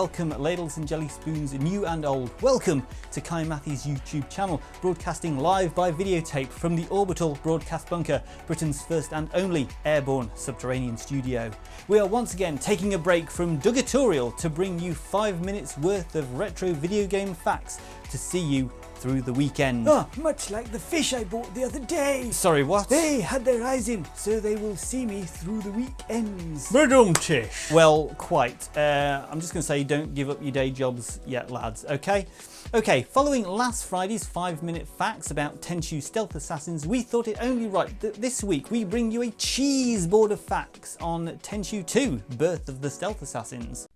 welcome Ladles and Jelly Spoons, new and old. Welcome to Kai Mathy's YouTube channel, broadcasting live by videotape from the Orbital Broadcast Bunker, Britain's first and only airborne subterranean studio. We are once again taking a break from Dugatorial to bring you 5 minutes worth of retro video game facts to see you through the weekend. Oh, much like the fish I bought the other day. Sorry, what? They had their eyes in, so they will see me through the weekends. Well, quite. I'm just going to say don't give up your day jobs yet, lads, okay? Okay, following last Friday's 5-minute facts about Tenchu stealth assassins, we thought it only right that this week we bring you a cheese board of facts on Tenchu 2, Birth of the Stealth Assassins.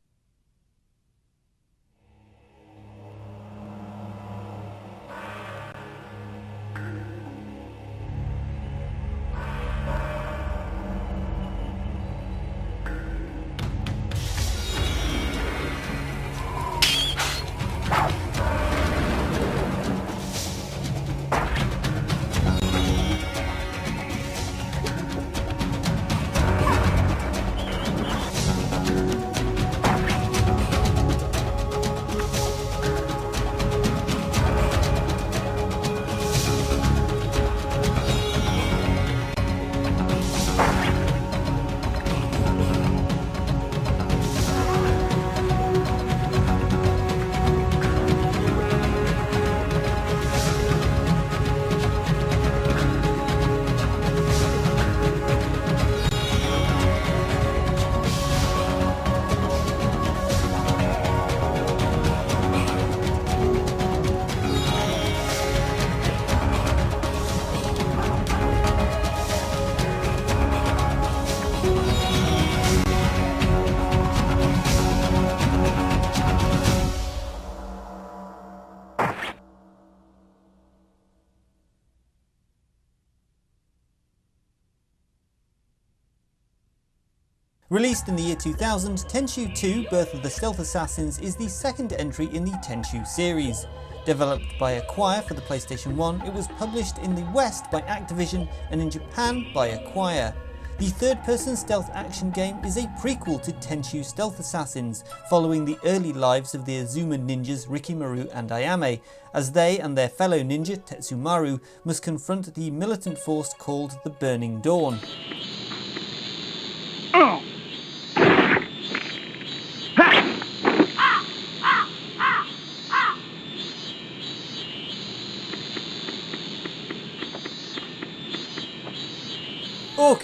Released in the year 2000, Tenchu 2, Birth of the Stealth Assassins is the second entry in the Tenchu series. Developed by Acquire for the PlayStation 1, it was published in the West by Activision and in Japan by Acquire. The third-person stealth action game is a prequel to Tenchu Stealth Assassins, following the early lives of the Azuma ninjas Rikimaru and Ayame, as they and their fellow ninja Tatsumaru must confront the militant force called the Burning Dawn.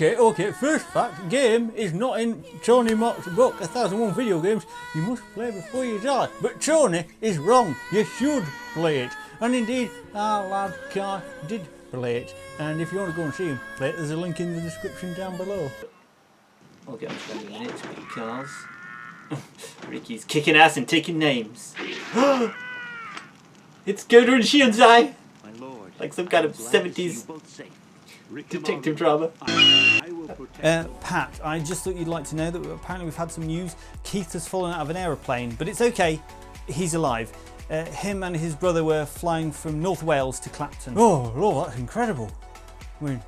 Okay, first fact, game is not in Tony Mock's book, 1001 Video Games, you must play before you die. But Tony is wrong, you should play it. And indeed, our lad Kai did play it. And if you want to go and see him play it, there's a link in the description down below. I'll get on to that in a minute because Ricky's kicking ass and taking names. It's Godo and Shionsai! Like some kind of 70s detective drama. Pat, I just thought you'd like to know that apparently we've had some news. Keith has fallen out of an aeroplane, but it's okay, he's alive. Him and his brother were flying from North Wales to Clapton. Oh Lord, that's incredible. I mean,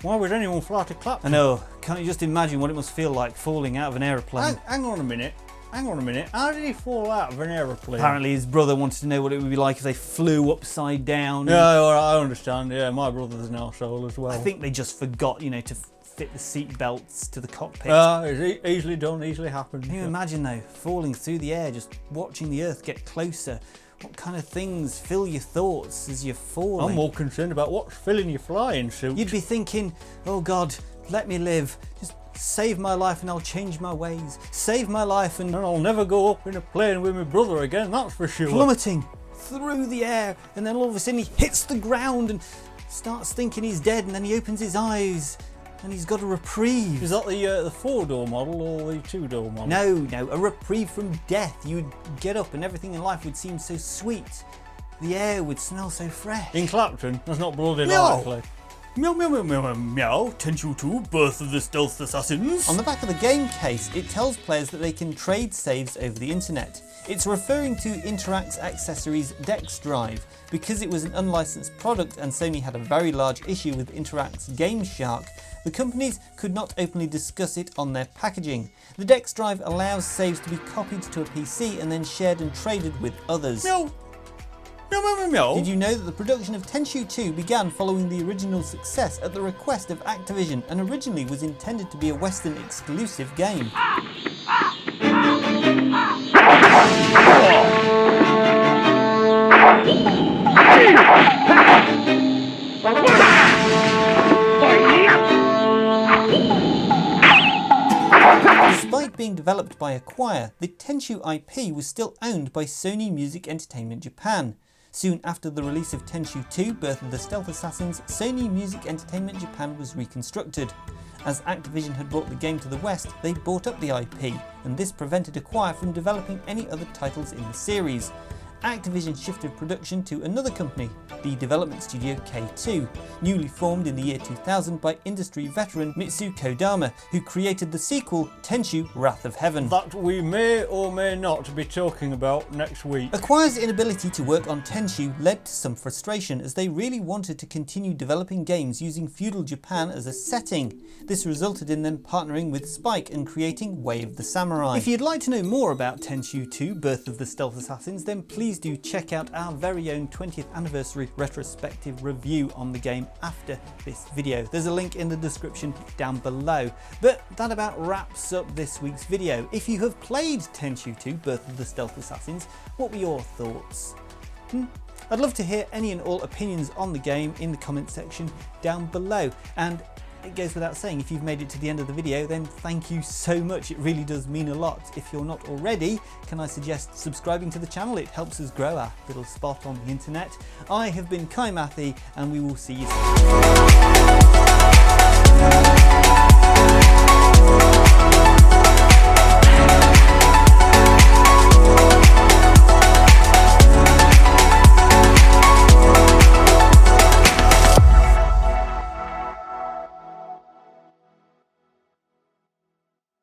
why would anyone fly to Clapton? I know, can't you just imagine what it must feel like falling out of an aeroplane? Hang on a minute, how did he fall out of an aeroplane? Apparently his brother wanted to know what it would be like if they flew upside down. Yeah, I understand, yeah, my brother's an arsehole as well. I think they just forgot, you know, to fit the seat belts to the cockpit. It's easily done, easily happens. Can you imagine though, falling through the air, just watching the earth get closer? What kind of things fill your thoughts as you're falling? I'm more concerned about what's filling your flying suit. You'd be thinking, oh God, let me live. Just save my life and I'll change my ways. Save my life and I'll never go up in a plane with my brother again, that's for sure. Plummeting through the air, and then all of a sudden he hits the ground and starts thinking he's dead, and then he opens his eyes and he's got a reprieve. Is that the 4-door model or the 2-door model? No, a reprieve from death. You'd get up and everything in life would seem so sweet. The air would smell so fresh. In Clapton? That's not bloody likely. Meow meow meow meow meow, Tenchu 2, Birth of the Stealth Assassins. On the back of the game case, it tells players that they can trade saves over the internet. It's referring to Interact's Accessories Dex drive. Because it was an unlicensed product and Sony had a very large issue with Interact's Game Shark, the companies could not openly discuss it on their packaging. The Dex drive allows saves to be copied to a PC and then shared and traded with others. Meow. Meow meow meow meow. Did you know that the production of Tenchu 2 began following the original success at the request of Activision and originally was intended to be a Western exclusive game? Despite being developed by Acquire, the Tenchu IP was still owned by Sony Music Entertainment Japan. Soon after the release of Tenchu 2, Birth of the Stealth Assassins, Sony Music Entertainment Japan was reconstructed. As Activision had brought the game to the West, they bought up the IP, and this prevented Acquire from developing any other titles in the series. Activision shifted production to another company, the development studio K2, newly formed in the year 2000 by industry veteran Mitsu Kodama, who created the sequel Tenchu Wrath of Heaven. That we may or may not be talking about next week. Acquire's inability to work on Tenchu led to some frustration as they really wanted to continue developing games using feudal Japan as a setting. This resulted in them partnering with Spike and creating Way of the Samurai. If you'd like to know more about Tenchu 2, Birth of the Stealth Assassins, then please do check out our very own 20th anniversary retrospective review on the game after this video. There's a link in the description down below. But that about wraps up this week's video. If you have played Tenchu 2, Birth of the Stealth Assassins, what were your thoughts? I'd love to hear any and all opinions on the game in the comment section down below. And it goes without saying, if you've made it to the end of the video, then thank you so much. It really does mean a lot. If you're not already, can I suggest subscribing to the channel? It helps us grow our little spot on the internet. I have been Kohigh Mathy, and we will see you soon.